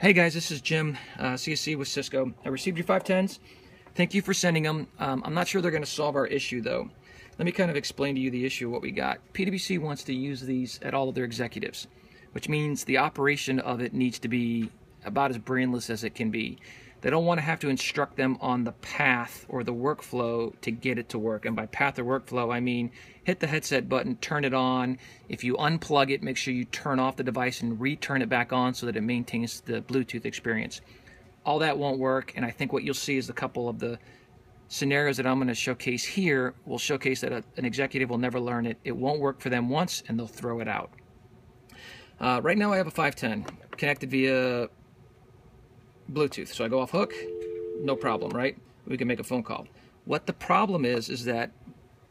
Hey guys, this is Jim, CSC with Cisco. I received your 510s. Thank you for sending them. I'm not sure they're going to solve our issue though. Let me kind of explain to you the issue of what we got. PwC wants to use these at all of their executives, which means the operation of it needs to be about as brainless as it can be. They don't want to have to instruct them on the path or the workflow to get it to work. And by path or workflow, I mean hit the headset button, turn it on. If you unplug it, make sure you turn off the device and return it back on so that it maintains the Bluetooth experience. All that won't work, and I think what you'll see is a couple of the scenarios that I'm going to showcase here will showcase that an executive will never learn it. It won't work for them once, and they'll throw it out. Right now I have a 510 connected via Bluetooth. So I go off hook, no problem, right? We can make a phone call. What the problem is that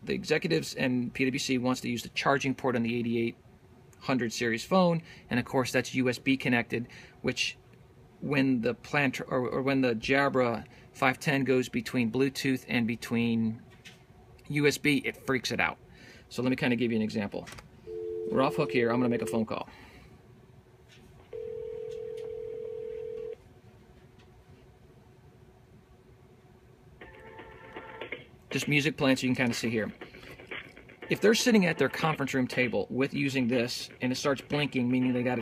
the executives and PwC wants to use the charging port on the 8800 series phone, and of course that's USB connected, which when the when the Jabra 510 goes between Bluetooth and between USB, it freaks it out. So let me kind of give you an example. We're off hook here. I'm going to make a phone call. Just music playing so you can kind of see here. If they're sitting at their conference room table with using this and it starts blinking, meaning they gotta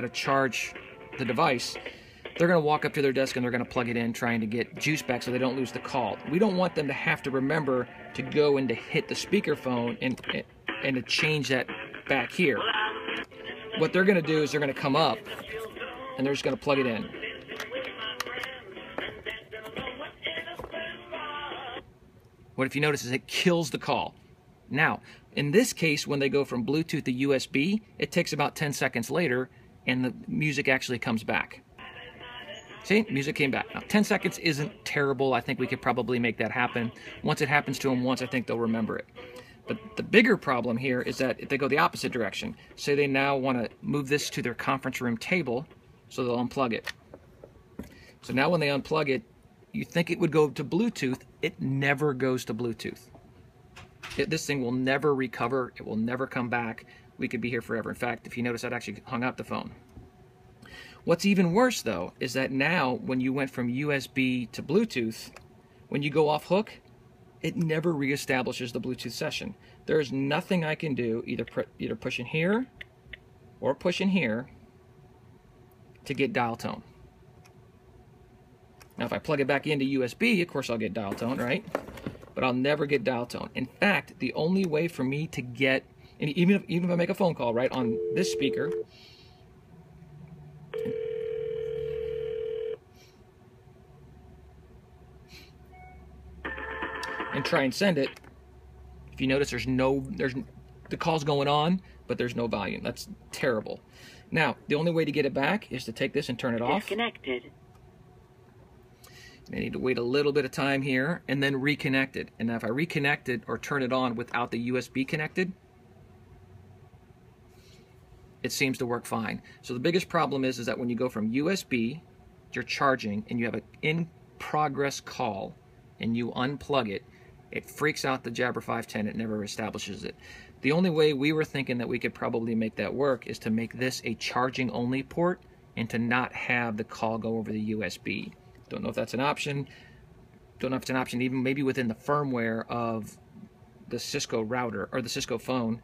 charge the device, they're gonna walk up to their desk and they're gonna plug it in, trying to get juice back so they don't lose the call. We don't want them to have to remember to go and to hit the speakerphone and to change that back here. What they're gonna do is they're gonna come up and they're just gonna plug it in. What if you notice is it kills the call. Now, in this case, when they go from Bluetooth to USB, it takes about 10 seconds later and the music actually comes back. See, music came back. Now, 10 seconds isn't terrible. I think we could probably make that happen. Once it happens to them once, I think they'll remember it. But the bigger problem here is that if they go the opposite direction, say they now want to move this to their conference room table, so they'll unplug it. So now when they unplug it, you think it would go to Bluetooth, it never goes to Bluetooth. This thing will never recover, it will never come back. We could be here forever. In fact, if you notice, I'd actually hung up the phone. What's even worse though, is that now when you went from USB to Bluetooth, when you go off hook, it never reestablishes the Bluetooth session. There's nothing I can do, either push in here or push in here to get dial tone. Now, if I plug it back into USB, of course I'll get dial tone, right? But I'll never get dial tone. In fact, the only way for me to get, and even if I make a phone call, right, on this speaker, and try and send it, if you notice the call's going on, but there's no volume. That's terrible. Now, the only way to get it back is to take this and turn it off. Disconnected. I need to wait a little bit of time here and then reconnect it. And now if I reconnect it or turn it on without the USB connected, it seems to work fine. So the biggest problem is that when you go from USB, you're charging, and you have an in-progress call, and you unplug it, it freaks out the Jabra 510. It never establishes it. The only way we were thinking that we could probably make that work is to make this a charging-only port and to not have the call go over the USB. Don't know if that's an option. Don't know if it's an option even maybe within the firmware of the Cisco router or the Cisco phone.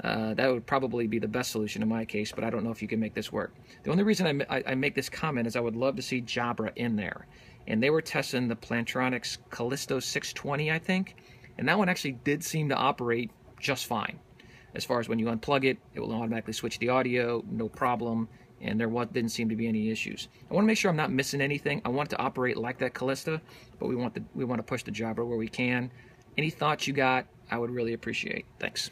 That would probably be the best solution in my case, but I don't know if you can make this work. The only reason I make this comment is I would love to see Jabra in there. And they were testing the Plantronics Callisto 620, I think. And that one actually did seem to operate just fine. As far as when you unplug it, it will automatically switch the audio, no problem. And there didn't seem to be any issues. I want to make sure I'm not missing anything. I want it to operate like that Callisto, but we want to push the Jabra where we can. Any thoughts you got, I would really appreciate. Thanks.